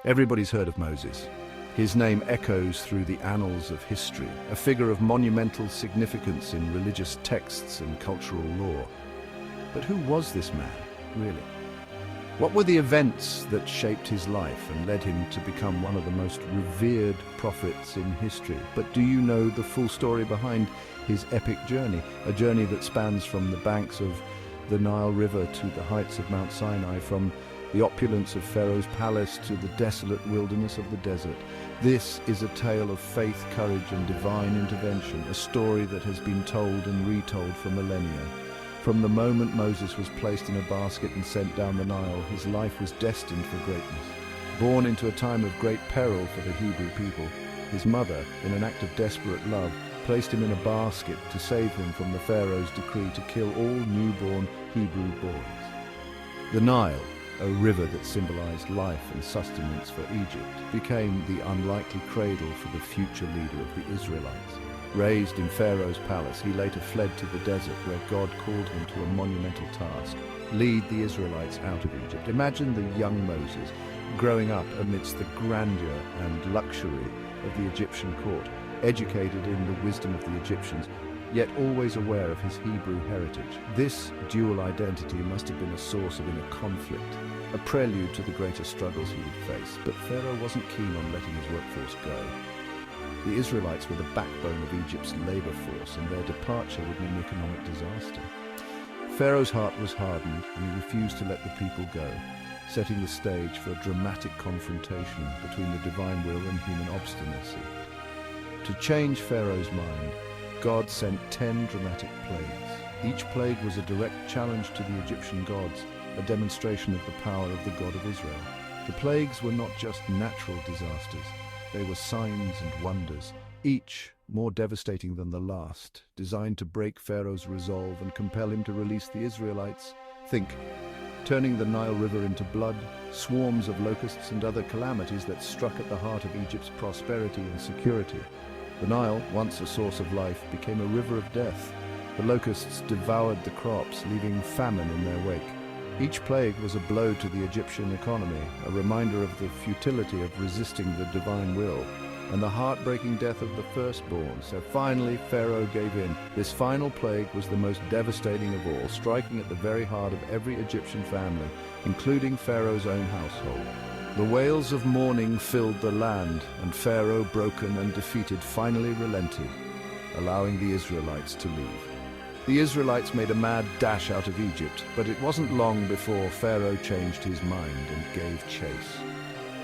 Everybody's heard of Moses. His name echoes through the annals of history, a figure of monumental significance in religious texts and cultural lore. But who was this man, really? What were the events that shaped his life and led him to become one of the most revered prophets in history? But do you know the full story behind his epic journey? A journey that spans from the banks of the Nile River to the heights of Mount Sinai, from the opulence of Pharaoh's palace to the desolate wilderness of the desert. This is a tale of faith, courage, and divine intervention, a story that has been told and retold for millennia. From the moment Moses was placed in a basket and sent down the Nile, his life was destined for greatness. Born into a time of great peril for the Hebrew people, his mother, in an act of desperate love, placed him in a basket to save him from the Pharaoh's decree to kill all newborn Hebrew boys. The Nile, a river that symbolized life and sustenance for Egypt, became the unlikely cradle for the future leader of the Israelites. Raised in Pharaoh's palace, he later fled to the desert where God called him to a monumental task: lead the Israelites out of Egypt. Imagine the young Moses growing up amidst the grandeur and luxury of the Egyptian court, educated in the wisdom of the Egyptians, yet always aware of his Hebrew heritage. This dual identity must have been a source of inner conflict, a prelude to the greater struggles he would face. But Pharaoh wasn't keen on letting his workforce go. The Israelites were the backbone of Egypt's labor force, and their departure would mean economic disaster. Pharaoh's heart was hardened, and he refused to let the people go, setting the stage for a dramatic confrontation between the divine will and human obstinacy. To change Pharaoh's mind, God sent 10 dramatic plagues. Each plague was a direct challenge to the Egyptian gods, a demonstration of the power of the God of Israel. The plagues were not just natural disasters, they were signs and wonders, each more devastating than the last, designed to break Pharaoh's resolve and compel him to release the Israelites. Think, turning the Nile River into blood, swarms of locusts and other calamities that struck at the heart of Egypt's prosperity and security. The Nile, once a source of life, became a river of death. The locusts devoured the crops, leaving famine in their wake. Each plague was a blow to the Egyptian economy, a reminder of the futility of resisting the divine will, and the heartbreaking death of the firstborn. So finally, Pharaoh gave in. This final plague was the most devastating of all, striking at the very heart of every Egyptian family, including Pharaoh's own household. The wails of mourning filled the land, and Pharaoh, broken and defeated, finally relented, allowing the Israelites to leave. The Israelites made a mad dash out of Egypt, but it wasn't long before Pharaoh changed his mind and gave chase.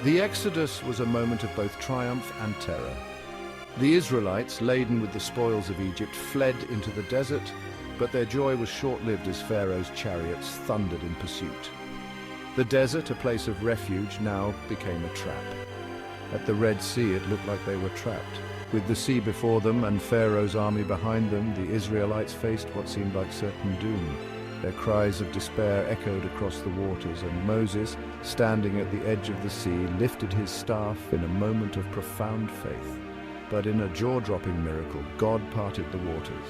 The Exodus was a moment of both triumph and terror. The Israelites, laden with the spoils of Egypt, fled into the desert, but their joy was short-lived as Pharaoh's chariots thundered in pursuit. The desert, a place of refuge, now became a trap. At the Red Sea, it looked like they were trapped. With the sea before them and Pharaoh's army behind them, the Israelites faced what seemed like certain doom. Their cries of despair echoed across the waters, and Moses, standing at the edge of the sea, lifted his staff in a moment of profound faith. But in a jaw-dropping miracle, God parted the waters,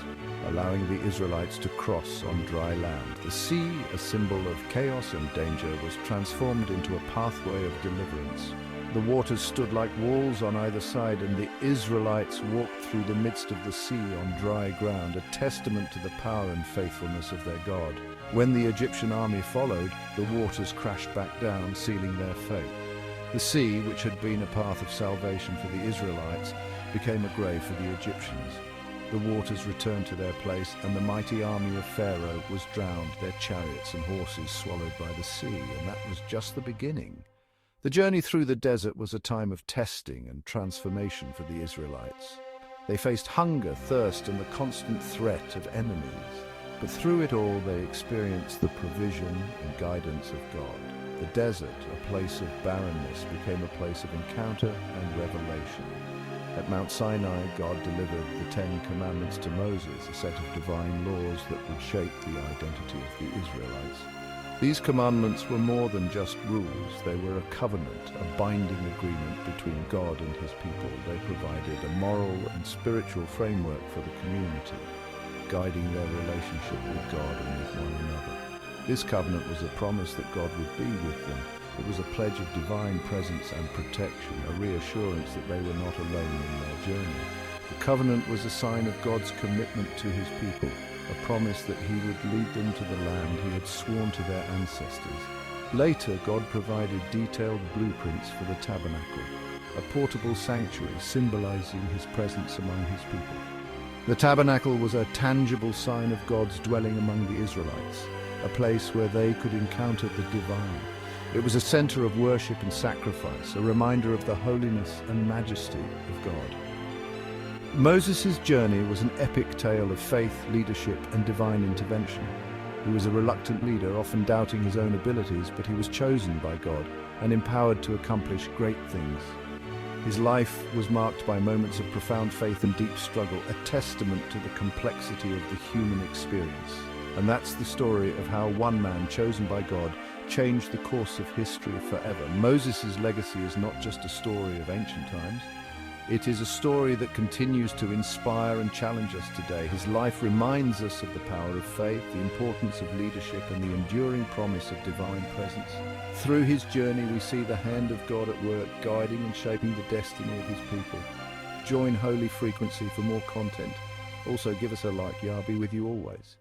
allowing the Israelites to cross on dry land. The sea, a symbol of chaos and danger, was transformed into a pathway of deliverance. The waters stood like walls on either side, and the Israelites walked through the midst of the sea on dry ground, a testament to the power and faithfulness of their God. When the Egyptian army followed, the waters crashed back down, sealing their fate. The sea, which had been a path of salvation for the Israelites, became a grave for the Egyptians. The waters returned to their place, and the mighty army of Pharaoh was drowned, their chariots and horses swallowed by the sea, and that was just the beginning. The journey through the desert was a time of testing and transformation for the Israelites. They faced hunger, thirst, and the constant threat of enemies. But through it all, they experienced the provision and guidance of God. The desert, a place of barrenness, became a place of encounter and revelation. At Mount Sinai, God delivered the 10 Commandments to Moses, a set of divine laws that would shape the identity of the Israelites. These commandments were more than just rules. They were a covenant, a binding agreement between God and his people. They provided a moral and spiritual framework for the community, guiding their relationship with God and with one another. This covenant was a promise that God would be with them, It was a pledge of divine presence and protection, a reassurance that they were not alone in their journey. The covenant was a sign of God's commitment to his people, a promise that he would lead them to the land he had sworn to their ancestors. Later, God provided detailed blueprints for the tabernacle, a portable sanctuary symbolizing his presence among his people. The tabernacle was a tangible sign of God's dwelling among the Israelites, a place where they could encounter the divine. It was a center of worship and sacrifice, a reminder of the holiness and majesty of God. Moses' journey was an epic tale of faith, leadership, and divine intervention. He was a reluctant leader, often doubting his own abilities, but he was chosen by God and empowered to accomplish great things. His life was marked by moments of profound faith and deep struggle, a testament to the complexity of the human experience. And that's the story of how one man chosen by God changed the course of history forever. Moses' legacy is not just a story of ancient times. It is a story that continues to inspire and challenge us today. His life reminds us of the power of faith, the importance of leadership, and the enduring promise of divine presence. Through his journey, we see the hand of God at work, guiding and shaping the destiny of his people. Join Holy Frequency for more content. Also, give us a like. Yah be with you always.